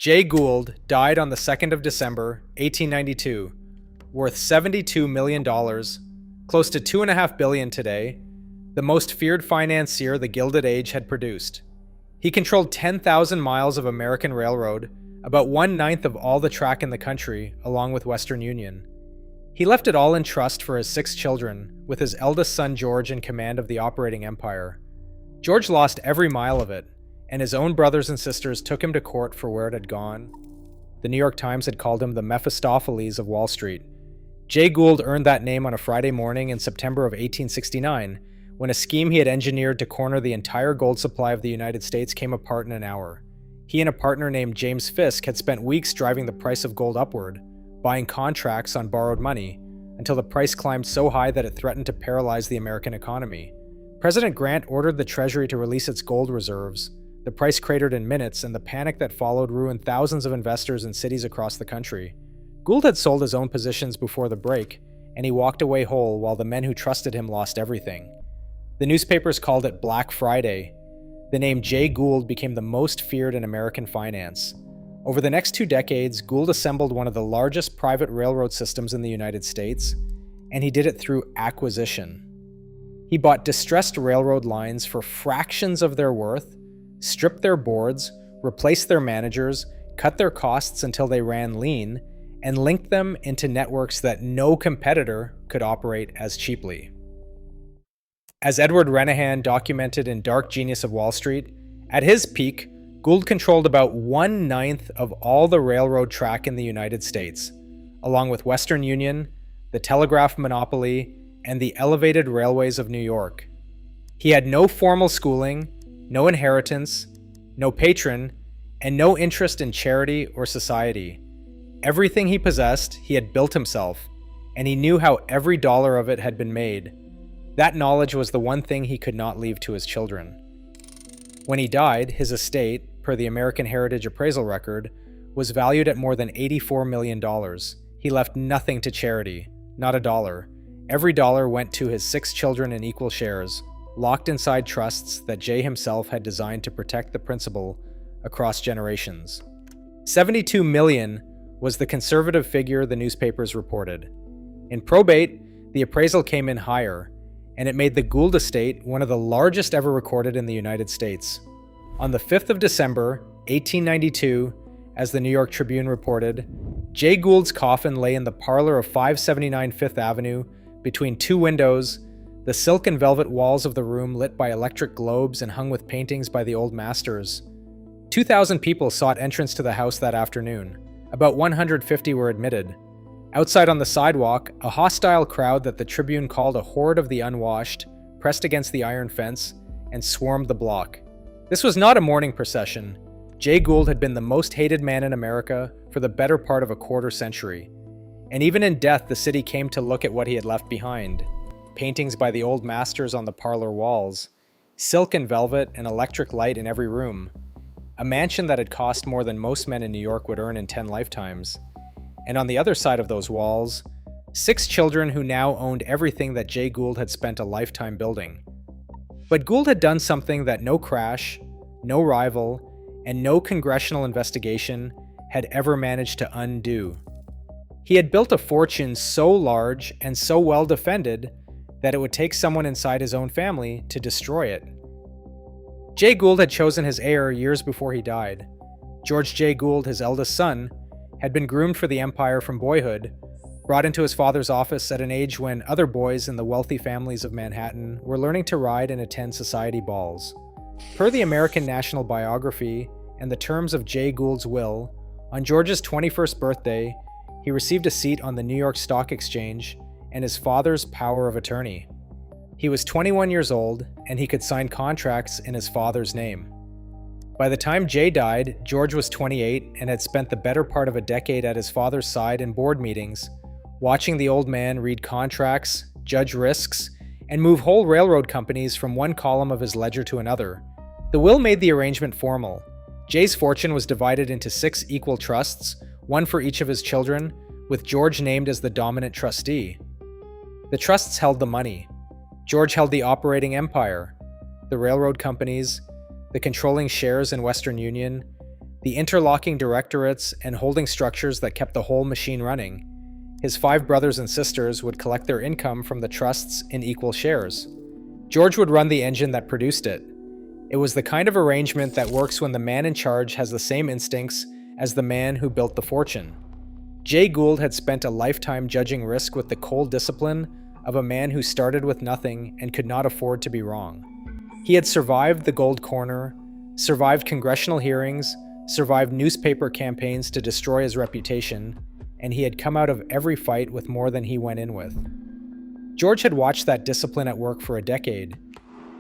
Jay Gould died on the 2nd of December, 1892, worth $72 million, close to $2.5 billion today, the most feared financier the Gilded Age had produced. He controlled 10,000 miles of American railroad, about 1/9 of all the track in the country, along with Western Union. He left it all in trust for his 6 children, with his eldest son George in command of the operating empire. George lost every mile of it, and his own brothers and sisters took him to court for where it had gone. The New York Times had called him the Mephistopheles of Wall Street. Jay Gould earned that name on a Friday morning in September of 1869, when a scheme he had engineered to corner the entire gold supply of the United States came apart in an hour. He and a partner named James Fisk had spent weeks driving the price of gold upward, buying contracts on borrowed money, until the price climbed so high that it threatened to paralyze the American economy. President Grant ordered the Treasury to release its gold reserves. The price cratered in minutes, and the panic that followed ruined thousands of investors in cities across the country. Gould had sold his own positions before the break, and he walked away whole while the men who trusted him lost everything. The newspapers called it Black Friday. The name Jay Gould became the most feared in American finance. Over the next 2 decades, Gould assembled one of the largest private railroad systems in the United States, and he did it through acquisition. He bought distressed railroad lines for fractions of their worth, stripped their boards, replaced their managers, cut their costs until they ran lean, and linked them into networks that no competitor could operate as cheaply. As Edward Renahan documented in Dark Genius of Wall Street, at his peak, Gould controlled about 1/9 of all the railroad track in the United States, along with Western Union, the telegraph monopoly, and the elevated railways of New York. He had no formal schooling, no inheritance, no patron, and no interest in charity or society. Everything he possessed, he had built himself, and he knew how every dollar of it had been made. That knowledge was the one thing he could not leave to his children. When he died, his estate, per the American Heritage Appraisal Record, was valued at more than $84 million. He left nothing to charity, not a dollar. Every dollar went to his 6 children in equal shares, locked inside trusts that Jay himself had designed to protect the principal across generations. $72 million was the conservative figure the newspapers reported. In probate, the appraisal came in higher, and it made the Gould estate one of the largest ever recorded in the United States. On the 5th of December, 1892, as the New York Tribune reported, Jay Gould's coffin lay in the parlor of 579 Fifth Avenue between 2 windows, the silk and velvet walls of the room lit by electric globes and hung with paintings by the old masters. 2,000 people sought entrance to the house that afternoon. About 150 were admitted. Outside on the sidewalk, a hostile crowd that the Tribune called a horde of the unwashed pressed against the iron fence and swarmed the block. This was not a mourning procession. Jay Gould had been the most hated man in America for the better part of a quarter century. And even in death, the city came to look at what he had left behind. Paintings by the old masters on the parlor walls, silk and velvet and electric light in every room, a mansion that had cost more than most men in New York would earn in 10 lifetimes. And on the other side of those walls, 6 children who now owned everything that Jay Gould had spent a lifetime building. But Gould had done something that no crash, no rival, and no congressional investigation had ever managed to undo. He had built a fortune so large and so well defended that it would take someone inside his own family to destroy it. Jay Gould had chosen his heir years before he died. George Jay Gould, his eldest son, had been groomed for the empire from boyhood, brought into his father's office at an age when other boys in the wealthy families of Manhattan were learning to ride and attend society balls. Per the American National Biography and the terms of Jay Gould's will, on George's 21st birthday, he received a seat on the New York Stock Exchange and his father's power of attorney. He was 21 years old, and he could sign contracts in his father's name. By the time Jay died, George was 28 and had spent the better part of a decade at his father's side in board meetings, watching the old man read contracts, judge risks, and move whole railroad companies from one column of his ledger to another. The will made the arrangement formal. Jay's fortune was divided into 6 equal trusts, one for each of his children, with George named as the dominant trustee. The trusts held the money. George held the operating empire, the railroad companies, the controlling shares in Western Union, the interlocking directorates and holding structures that kept the whole machine running. His 5 brothers and sisters would collect their income from the trusts in equal shares. George would run the engine that produced it. It was the kind of arrangement that works when the man in charge has the same instincts as the man who built the fortune. Jay Gould had spent a lifetime judging risk with the cold discipline of a man who started with nothing and could not afford to be wrong. He had survived the Gold Corner, survived congressional hearings, survived newspaper campaigns to destroy his reputation, and he had come out of every fight with more than he went in with. George had watched that discipline at work for a decade.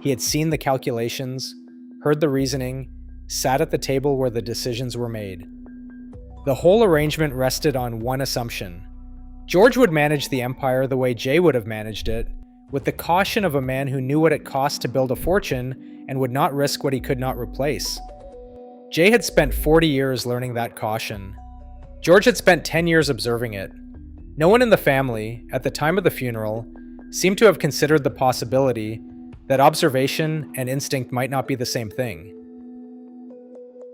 He had seen the calculations, heard the reasoning, sat at the table where the decisions were made. The whole arrangement rested on one assumption. George would manage the empire the way Jay would have managed it, with the caution of a man who knew what it cost to build a fortune and would not risk what he could not replace. Jay had spent 40 years learning that caution. George had spent 10 years observing it. No one in the family, at the time of the funeral, seemed to have considered the possibility that observation and instinct might not be the same thing.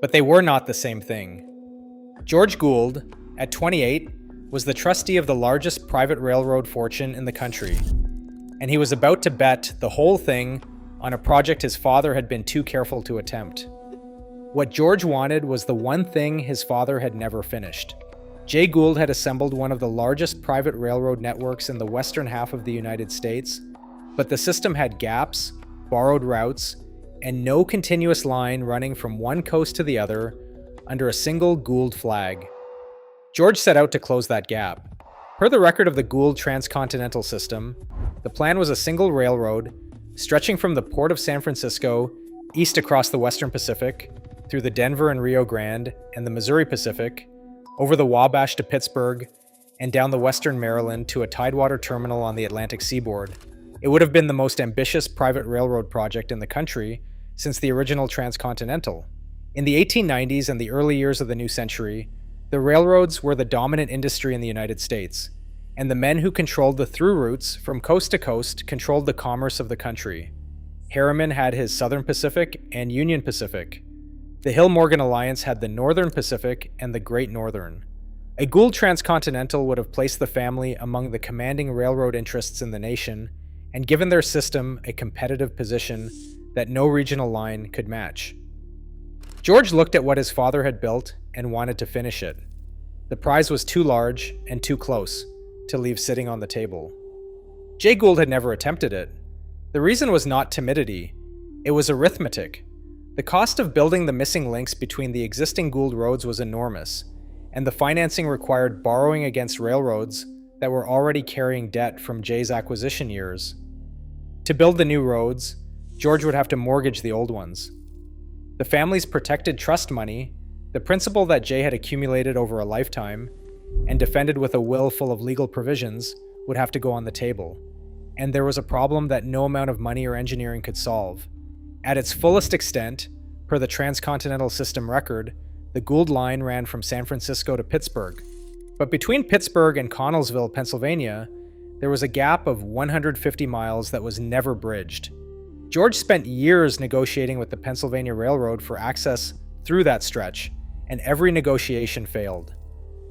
But they were not the same thing. George Gould, at 28, was the trustee of the largest private railroad fortune in the country, and he was about to bet the whole thing on a project his father had been too careful to attempt. What George wanted was the one thing his father had never finished. Jay Gould had assembled one of the largest private railroad networks in the western half of the United States, but the system had gaps, borrowed routes, and no continuous line running from one coast to the other under a single Gould flag. George set out to close that gap. Per the record of the Gould transcontinental system, the plan was a single railroad stretching from the port of San Francisco east across the western Pacific, through the Denver and Rio Grande and the Missouri Pacific, over the Wabash to Pittsburgh, and down the western Maryland to a tidewater terminal on the Atlantic seaboard. It would have been the most ambitious private railroad project in the country since the original transcontinental. In the 1890s and the early years of the new century, the railroads were the dominant industry in the United States, and the men who controlled the through routes from coast to coast controlled the commerce of the country. Harriman had his Southern Pacific and Union Pacific. The Hill-Morgan Alliance had the Northern Pacific and the Great Northern. A Gould transcontinental would have placed the family among the commanding railroad interests in the nation and given their system a competitive position that no regional line could match. George looked at what his father had built and wanted to finish it. The prize was too large and too close to leave sitting on the table. Jay Gould had never attempted it. The reason was not timidity, it was arithmetic. The cost of building the missing links between the existing Gould roads was enormous, and the financing required borrowing against railroads that were already carrying debt from Jay's acquisition years. To build the new roads, George would have to mortgage the old ones. The family's protected trust money, the principal that Jay had accumulated over a lifetime, and defended with a will full of legal provisions, would have to go on the table. And there was a problem that no amount of money or engineering could solve. At its fullest extent, per the transcontinental system record, the Gould line ran from San Francisco to Pittsburgh. But between Pittsburgh and Connellsville, Pennsylvania, there was a gap of 150 miles that was never bridged. George spent years negotiating with the Pennsylvania Railroad for access through that stretch, and every negotiation failed.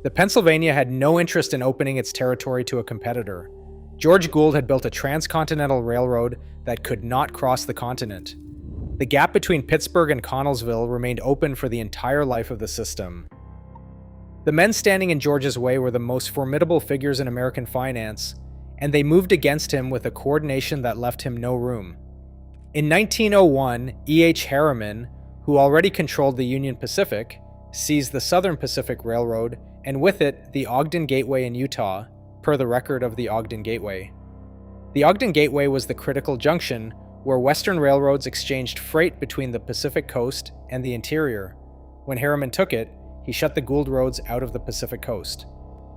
The Pennsylvania had no interest in opening its territory to a competitor. George Gould had built a transcontinental railroad that could not cross the continent. The gap between Pittsburgh and Connellsville remained open for the entire life of the system. The men standing in George's way were the most formidable figures in American finance, and they moved against him with a coordination that left him no room. In 1901, E.H. Harriman, who already controlled the Union Pacific, seized the Southern Pacific Railroad, and with it, the Ogden Gateway in Utah, per the record of the Ogden Gateway. The Ogden Gateway was the critical junction where Western railroads exchanged freight between the Pacific coast and the interior. When Harriman took it, he shut the Gould roads out of the Pacific coast.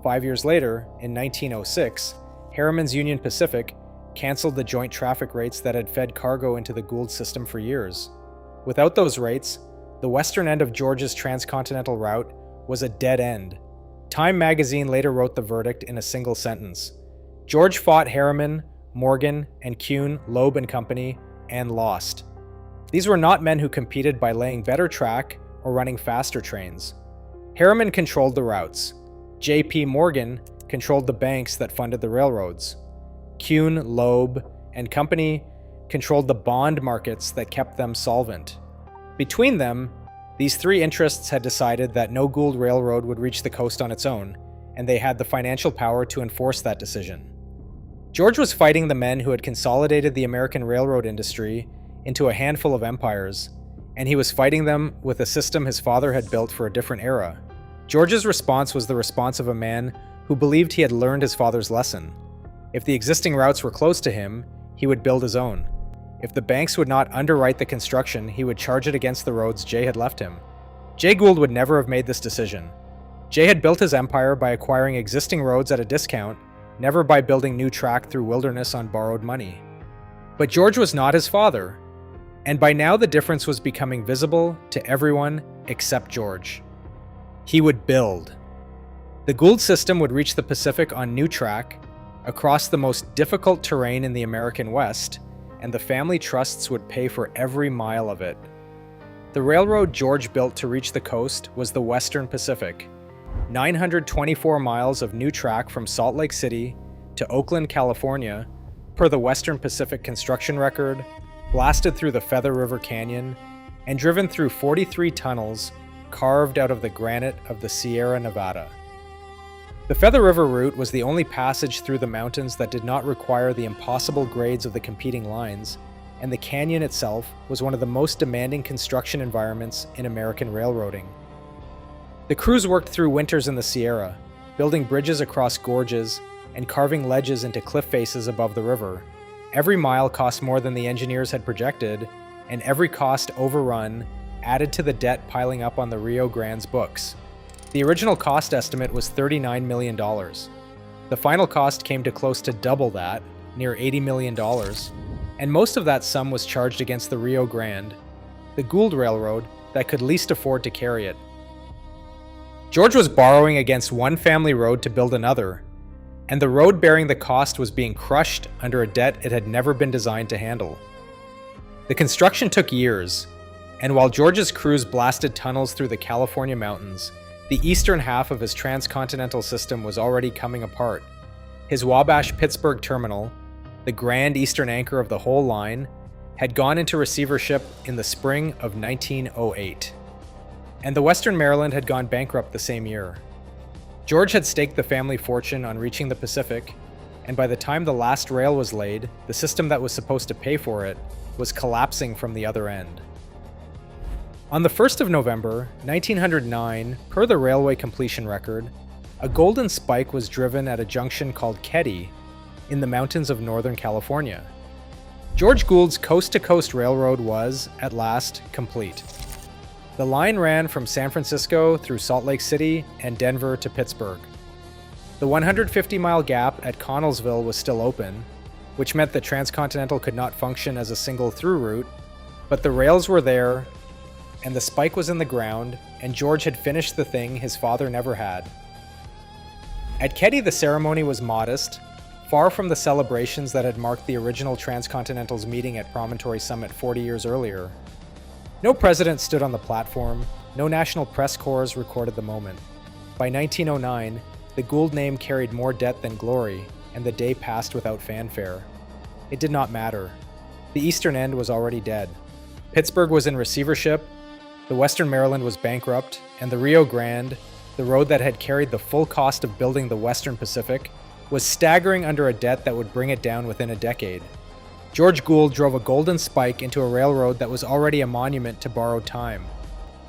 5 years later, in 1906, Harriman's Union Pacific canceled the joint traffic rates that had fed cargo into the Gould system for years. Without those rates, the western end of George's transcontinental route was a dead end. Time magazine later wrote the verdict in a single sentence. George fought Harriman, Morgan, and Kuhn, Loeb and Company, and lost. These were not men who competed by laying better track or running faster trains. Harriman controlled the routes. J.P. Morgan controlled the banks that funded the railroads. Kuhn, Loeb, and Company controlled the bond markets that kept them solvent. Between them, these three interests had decided that no Gould Railroad would reach the coast on its own, and they had the financial power to enforce that decision. George was fighting the men who had consolidated the American railroad industry into a handful of empires, and he was fighting them with a system his father had built for a different era. George's response was the response of a man who believed he had learned his father's lesson. If the existing routes were close to him, he would build his own. If the banks would not underwrite the construction, he would charge it against the roads Jay had left him. Jay Gould would never have made this decision. Jay had built his empire by acquiring existing roads at a discount, never by building new track through wilderness on borrowed money. But George was not his father, and by now the difference was becoming visible to everyone except George. He would build. The Gould system would reach the Pacific on new track, across the most difficult terrain in the American West, and the family trusts would pay for every mile of it. The railroad George built to reach the coast was the Western Pacific, 924 miles of new track from Salt Lake City to Oakland, California, per the Western Pacific construction record, blasted through the Feather River Canyon, and driven through 43 tunnels carved out of the granite of the Sierra Nevada. The Feather River route was the only passage through the mountains that did not require the impossible grades of the competing lines, and the canyon itself was one of the most demanding construction environments in American railroading. The crews worked through winters in the Sierra, building bridges across gorges and carving ledges into cliff faces above the river. Every mile cost more than the engineers had projected, and every cost overrun added to the debt piling up on the Rio Grande's books. The original cost estimate was $39 million. The final cost came to close to double that, near $80 million, and most of that sum was charged against the Rio Grande, the Gould Railroad that could least afford to carry it. George was borrowing against one family road to build another, and the road bearing the cost was being crushed under a debt it had never been designed to handle. The construction took years, and while George's crews blasted tunnels through the California mountains, the eastern half of his transcontinental system was already coming apart. His Wabash-Pittsburgh terminal, the grand eastern anchor of the whole line, had gone into receivership in the spring of 1908. And the Western Maryland had gone bankrupt the same year. George had staked the family fortune on reaching the Pacific, and by the time the last rail was laid, the system that was supposed to pay for it was collapsing from the other end. On the 1st of November, 1909, per the railway completion record, a golden spike was driven at a junction called Keddie in the mountains of Northern California. George Gould's coast-to-coast railroad was, at last, complete. The line ran from San Francisco through Salt Lake City and Denver to Pittsburgh. The 150-mile gap at Connellsville was still open, which meant the transcontinental could not function as a single through route, but the rails were there, and the spike was in the ground, and George had finished the thing his father never had. At Keddie, the ceremony was modest, far from the celebrations that had marked the original Transcontinental's meeting at Promontory Summit 40 years earlier. No president stood on the platform, no national press corps recorded the moment. By 1909, the Gould name carried more debt than glory, and the day passed without fanfare. It did not matter. The eastern end was already dead. Pittsburgh was in receivership, the Western Maryland was bankrupt, and the Rio Grande, the road that had carried the full cost of building the Western Pacific, was staggering under a debt that would bring it down within a decade. George Gould drove a golden spike into a railroad that was already a monument to borrowed time.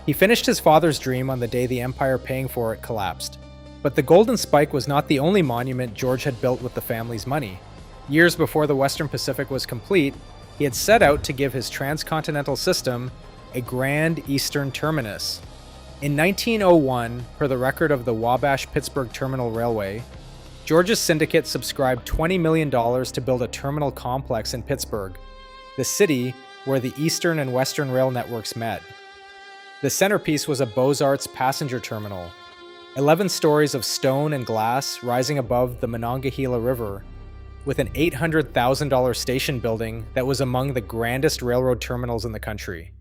He finished his father's dream on the day the empire paying for it collapsed. But the golden spike was not the only monument George had built with the family's money. Years before the Western Pacific was complete, he had set out to give his transcontinental system a grand eastern terminus. In 1901, per the record of the Wabash-Pittsburgh Terminal Railway, George's syndicate subscribed $20 million to build a terminal complex in Pittsburgh, the city where the Eastern and Western rail networks met. The centerpiece was a Beaux-Arts passenger terminal, 11 stories of stone and glass rising above the Monongahela River, with an $800,000 station building that was among the grandest railroad terminals in the country.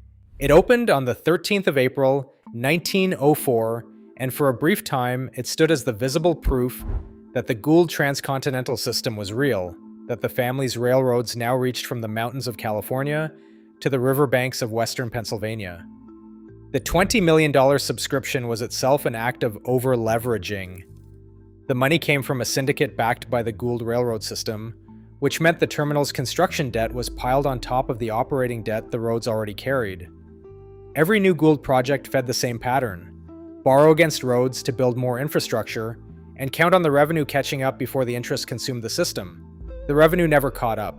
It opened on the 13th of April, 1904, and for a brief time, it stood as the visible proof that the Gould transcontinental system was real, that the family's railroads now reached from the mountains of California to the riverbanks of western Pennsylvania. The $20 million subscription was itself an act of over-leveraging. The money came from a syndicate backed by the Gould railroad system, which meant the terminal's construction debt was piled on top of the operating debt the roads already carried. Every new Gould project fed the same pattern: borrow against roads to build more infrastructure, and count on the revenue catching up before the interest consumed the system. The revenue never caught up.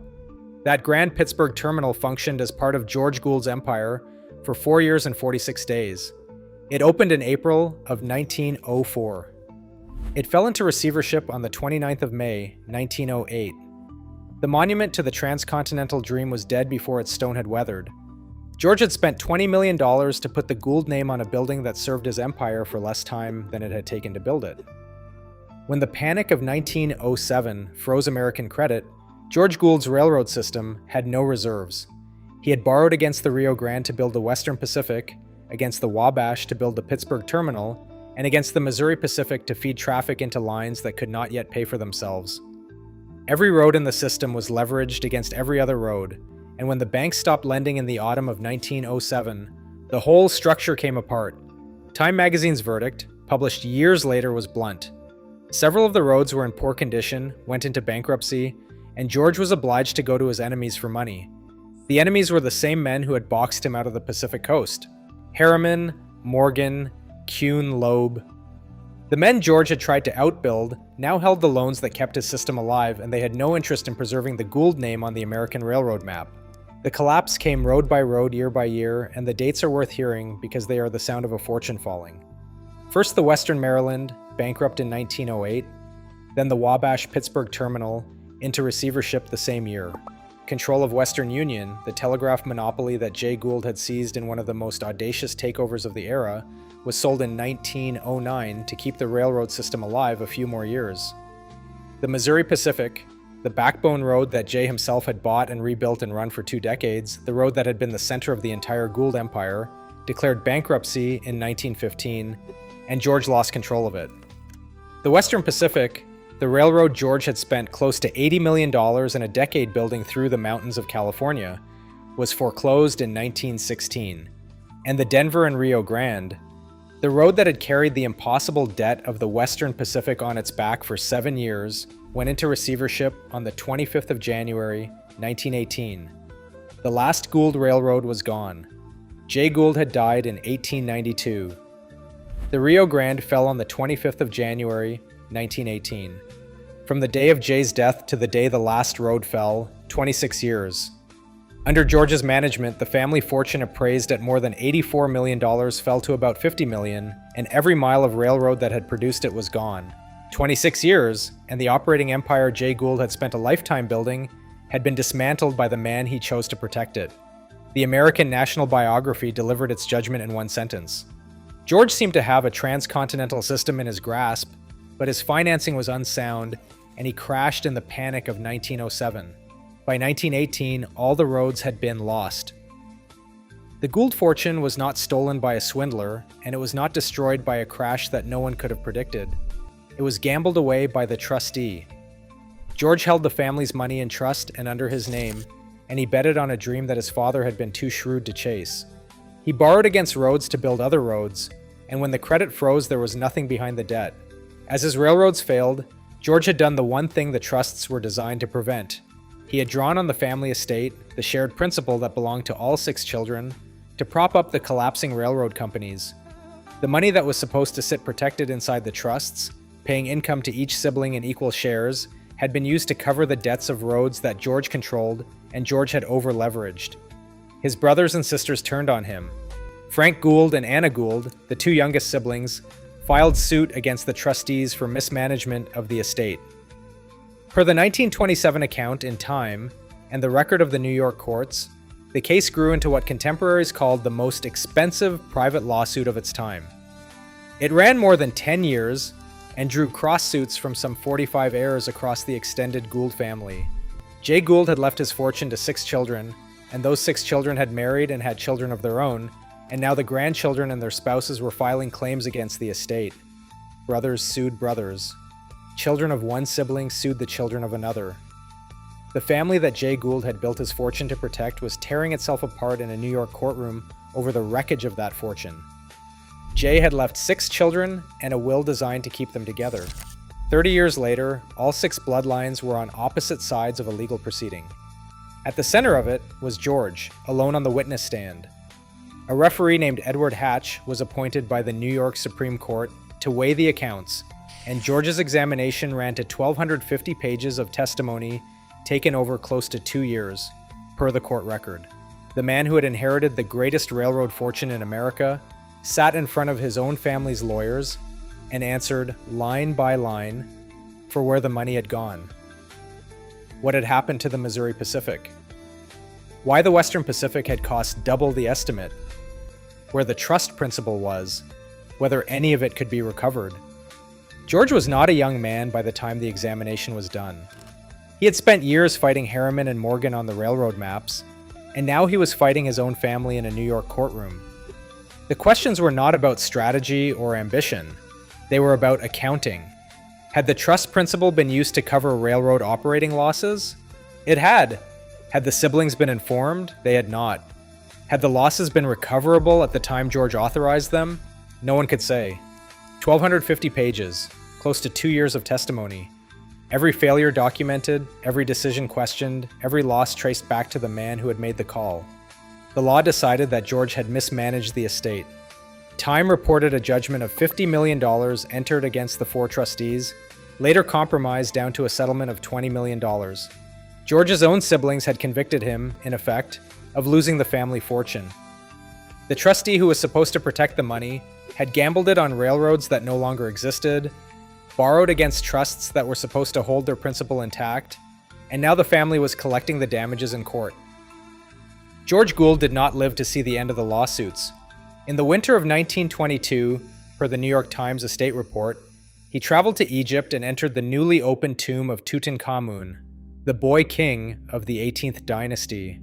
That grand Pittsburgh terminal functioned as part of George Gould's empire for 4 years and 46 days. It opened in April of 1904. It fell into receivership on the 29th of May, 1908. The monument to the transcontinental dream was dead before its stone had weathered. George had spent $20 million to put the Gould name on a building that served his empire for less time than it had taken to build it. When the Panic of 1907 froze American credit, George Gould's railroad system had no reserves. He had borrowed against the Rio Grande to build the Western Pacific, against the Wabash to build the Pittsburgh terminal, and against the Missouri Pacific to feed traffic into lines that could not yet pay for themselves. Every road in the system was leveraged against every other road, and when the banks stopped lending in the autumn of 1907, the whole structure came apart. Time magazine's verdict, published years later, was blunt. Several of the roads were in poor condition, went into bankruptcy, and George was obliged to go to his enemies for money. The enemies were the same men who had boxed him out of the Pacific coast: Harriman, Morgan, Kuhn, Loeb. The men George had tried to outbuild now held the loans that kept his system alive, and they had no interest in preserving the Gould name on the American railroad map. The collapse came road by road, year by year, and the dates are worth hearing because they are the sound of a fortune falling. First the Western Maryland, bankrupt in 1908, then the Wabash Pittsburgh terminal, into receivership the same year. Control of Western Union, the telegraph monopoly that Jay Gould had seized in one of the most audacious takeovers of the era, was sold in 1909 to keep the railroad system alive a few more years. The Missouri Pacific, the backbone road that Jay himself had bought and rebuilt and run for 2 decades, the road that had been the center of the entire Gould empire, declared bankruptcy in 1915, and George lost control of it. The Western Pacific, the railroad George had spent close to $80 million in a decade building through the mountains of California, was foreclosed in 1916. And the Denver and Rio Grande, the road that had carried the impossible debt of the Western Pacific on its back for 7 years, went into receivership on the 25th of January, 1918. The last Gould Railroad was gone. Jay Gould had died in 1892. The Rio Grande fell on the 25th of January, 1918. From the day of Jay's death to the day the last road fell, 26 years. Under George's management, the family fortune appraised at more than $84 million fell to about $50 million, and every mile of railroad that had produced it was gone. 26 years, and the operating empire Jay Gould had spent a lifetime building had been dismantled by the man he chose to protect it. The American National Biography delivered its judgment in one sentence. George seemed to have a transcontinental system in his grasp, but his financing was unsound, and he crashed in the Panic of 1907. By 1918, all the roads had been lost. The Gould fortune was not stolen by a swindler, and it was not destroyed by a crash that no one could have predicted. It was gambled away by the trustee. George held the family's money in trust and under his name, and he betted on a dream that his father had been too shrewd to chase. He borrowed against roads to build other roads, and when the credit froze, there was nothing behind the debt. As his railroads failed, George had done the one thing the trusts were designed to prevent. He had drawn on the family estate, the shared principal that belonged to all 6 children, to prop up the collapsing railroad companies. The money that was supposed to sit protected inside the trusts, paying income to each sibling in equal shares, had been used to cover the debts of roads that George controlled and George had over-leveraged. His brothers and sisters turned on him. Frank Gould and Anna Gould, the 2 youngest siblings, filed suit against the trustees for mismanagement of the estate. Per the 1927 account in Time and the record of the New York courts, the case grew into what contemporaries called the most expensive private lawsuit of its time. It ran more than 10 years and drew cross-suits from some 45 heirs across the extended Gould family. Jay Gould had left his fortune to 6 children, and those 6 children had married and had children of their own, and now the grandchildren and their spouses were filing claims against the estate. Brothers sued brothers. Children of one sibling sued the children of another. The family that Jay Gould had built his fortune to protect was tearing itself apart in a New York courtroom over the wreckage of that fortune. Jay had left 6 children and a will designed to keep them together. 30 years later, all 6 bloodlines were on opposite sides of a legal proceeding. At the center of it was George, alone on the witness stand. A referee named Edward Hatch was appointed by the New York Supreme Court to weigh the accounts, and George's examination ran to 1,250 pages of testimony taken over close to 2 years, per the court record. The man who had inherited the greatest railroad fortune in America sat in front of his own family's lawyers and answered line by line for where the money had gone. What had happened to the Missouri Pacific? Why the Western Pacific had cost double the estimate? Where the trust principal was? Whether any of it could be recovered? George was not a young man by the time the examination was done. He had spent years fighting Harriman and Morgan on the railroad maps, and now he was fighting his own family in a New York courtroom. The questions were not about strategy or ambition. They were about accounting. Had the trust principle been used to cover railroad operating losses? It had. Had the siblings been informed? They had not. Had the losses been recoverable at the time George authorized them? No one could say. 1,250 pages, close to 2 years of testimony. Every failure documented, every decision questioned, every loss traced back to the man who had made the call. The law decided that George had mismanaged the estate. Time reported a judgment of $50 million entered against the 4 trustees, later compromised down to a settlement of $20 million. George's own siblings had convicted him, in effect, of losing the family fortune. The trustee who was supposed to protect the money had gambled it on railroads that no longer existed, borrowed against trusts that were supposed to hold their principal intact, and now the family was collecting the damages in court. George Gould did not live to see the end of the lawsuits. In the winter of 1922, per the New York Times estate report, he traveled to Egypt and entered the newly opened tomb of Tutankhamun, the boy king of the 18th dynasty.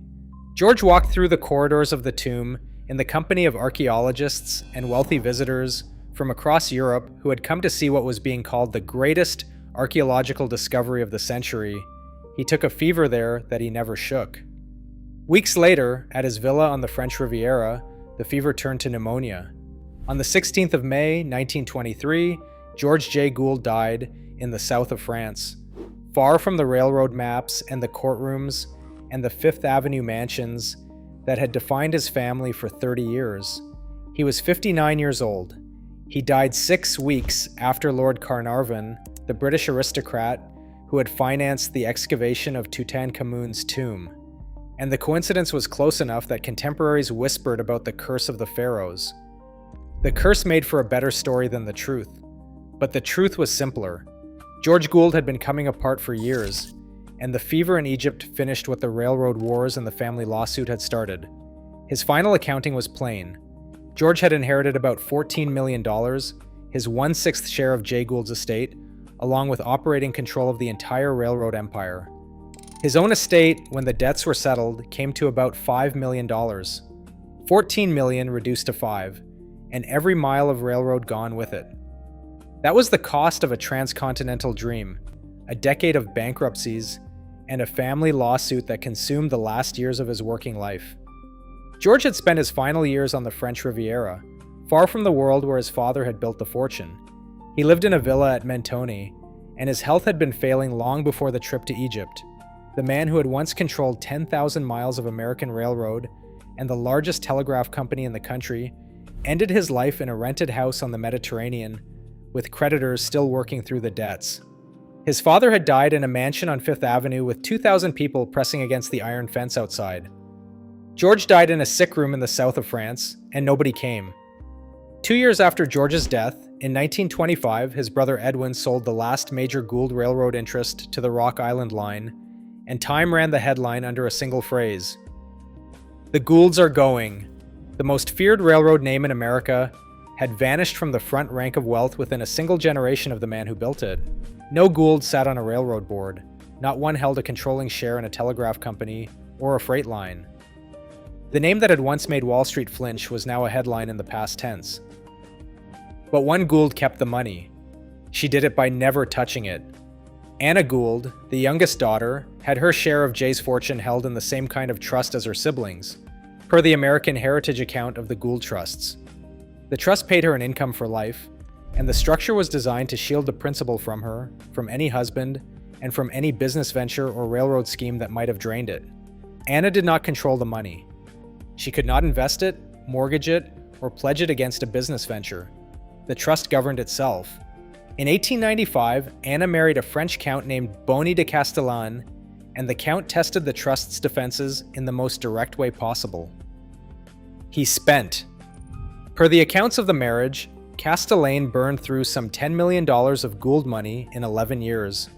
George walked through the corridors of the tomb in the company of archaeologists and wealthy visitors from across Europe who had come to see what was being called the greatest archaeological discovery of the century. He took a fever there that he never shook. Weeks later, at his villa on the French Riviera, the fever turned to pneumonia. On the 16th of May, 1923, George J. Gould died in the south of France, far from the railroad maps and the courtrooms and the Fifth Avenue mansions that had defined his family for 30 years. He was 59 years old. He died 6 weeks after Lord Carnarvon, the British aristocrat who had financed the excavation of Tutankhamun's tomb. And the coincidence was close enough that contemporaries whispered about the curse of the pharaohs. The curse made for a better story than the truth. But the truth was simpler. George Gould had been coming apart for years, and the fever in Egypt finished what the railroad wars and the family lawsuit had started. His final accounting was plain. George had inherited about $14 million, his 1/6 share of Jay Gould's estate, along with operating control of the entire railroad empire. His own estate, when the debts were settled, came to about $5 million. $14 million reduced to 5, and every mile of railroad gone with it. That was the cost of a transcontinental dream, a decade of bankruptcies, and a family lawsuit that consumed the last years of his working life. George had spent his final years on the French Riviera, far from the world where his father had built the fortune. He lived in a villa at Mentone, and his health had been failing long before the trip to Egypt. The man who had once controlled 10,000 miles of American railroad and the largest telegraph company in the country ended his life in a rented house on the Mediterranean, with creditors still working through the debts. His father had died in a mansion on Fifth Avenue with 2,000 people pressing against the iron fence outside. George died in a sick room in the south of France, and nobody came. 2 years after George's death, in 1925, his brother Edwin sold the last major Gould Railroad interest to the Rock Island Line, and Time ran the headline under a single phrase: "The Goulds are going." The most feared railroad name in America had vanished from the front rank of wealth within a single generation of the man who built it. No Gould sat on a railroad board. Not one held a controlling share in a telegraph company or a freight line. The name that had once made Wall Street flinch was now a headline in the past tense. But one Gould kept the money. She did it by never touching it. Anna Gould, the youngest daughter, had her share of Jay's fortune held in the same kind of trust as her siblings, per the American Heritage account of the Gould trusts. The trust paid her an income for life, and the structure was designed to shield the principal from her, from any husband, and from any business venture or railroad scheme that might have drained it. Anna did not control the money. She could not invest it, mortgage it, or pledge it against a business venture. The trust governed itself. In 1895, Anna married a French count named Boni de Castellane, and the count tested the trust's defenses in the most direct way possible. He spent. Per the accounts of the marriage, Castellane burned through some $10 million of Gould money in 11 years,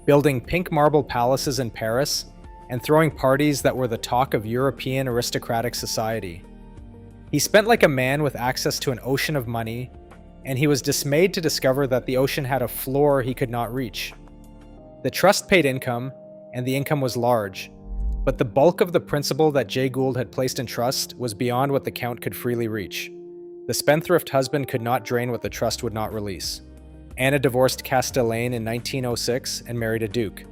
building pink marble palaces in Paris and throwing parties that were the talk of European aristocratic society. He spent like a man with access to an ocean of money, and he was dismayed to discover that the ocean had a floor he could not reach. The trust paid income, and the income was large, but the bulk of the principal that Jay Gould had placed in trust was beyond what the count could freely reach. The spendthrift husband could not drain what the trust would not release. Anna divorced Castellane in 1906 and married a duke.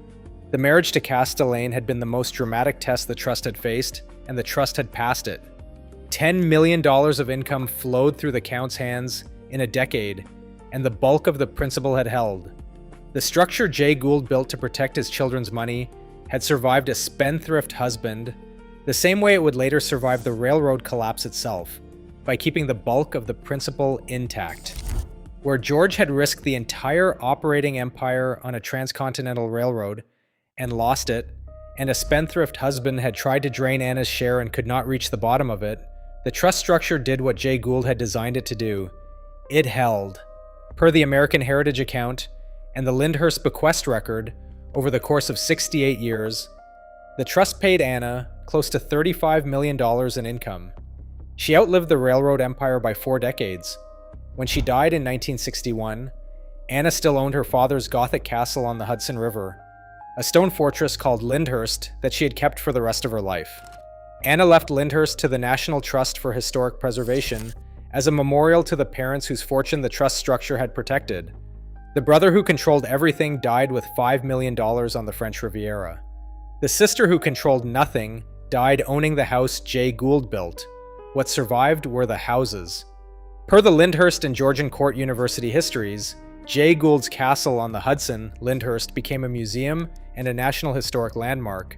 The marriage to Castellane had been the most dramatic test the trust had faced, and the trust had passed it. $10 million of income flowed through the count's hands in a decade, and the bulk of the principal had held. The structure Jay Gould built to protect his children's money had survived a spendthrift husband, the same way it would later survive the railroad collapse itself, by keeping the bulk of the principal intact. Where George had risked the entire operating empire on a transcontinental railroad and lost it, and a spendthrift husband had tried to drain Anna's share and could not reach the bottom of it, the trust structure did what Jay Gould had designed it to do. It held. Per the American Heritage account and the Lyndhurst bequest record, over the course of 68 years, the trust paid Anna close to $35 million in income. She outlived the railroad empire by 4 decades. When she died in 1961, Anna still owned her father's Gothic castle on the Hudson River, a stone fortress called Lyndhurst that she had kept for the rest of her life. Anna left Lyndhurst to the National Trust for Historic Preservation as a memorial to the parents whose fortune the trust structure had protected. The brother who controlled everything died with $5 million on the French Riviera. The sister who controlled nothing died owning the house Jay Gould built. What survived were the houses. Per the Lyndhurst and Georgian Court University histories, Jay Gould's castle on the Hudson, Lyndhurst, became a museum and a National Historic Landmark,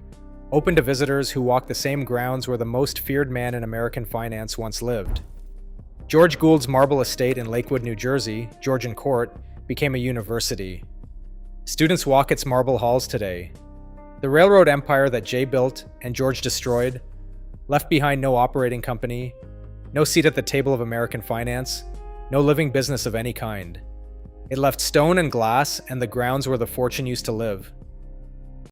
open to visitors who walk the same grounds where the most feared man in American finance once lived. George Gould's marble estate in Lakewood, New Jersey, Georgian Court, became a university. Students walk its marble halls today. The railroad empire that Jay built and George destroyed left behind no operating company, no seat at the table of American finance, no living business of any kind. It left stone and glass and the grounds where the fortune used to live.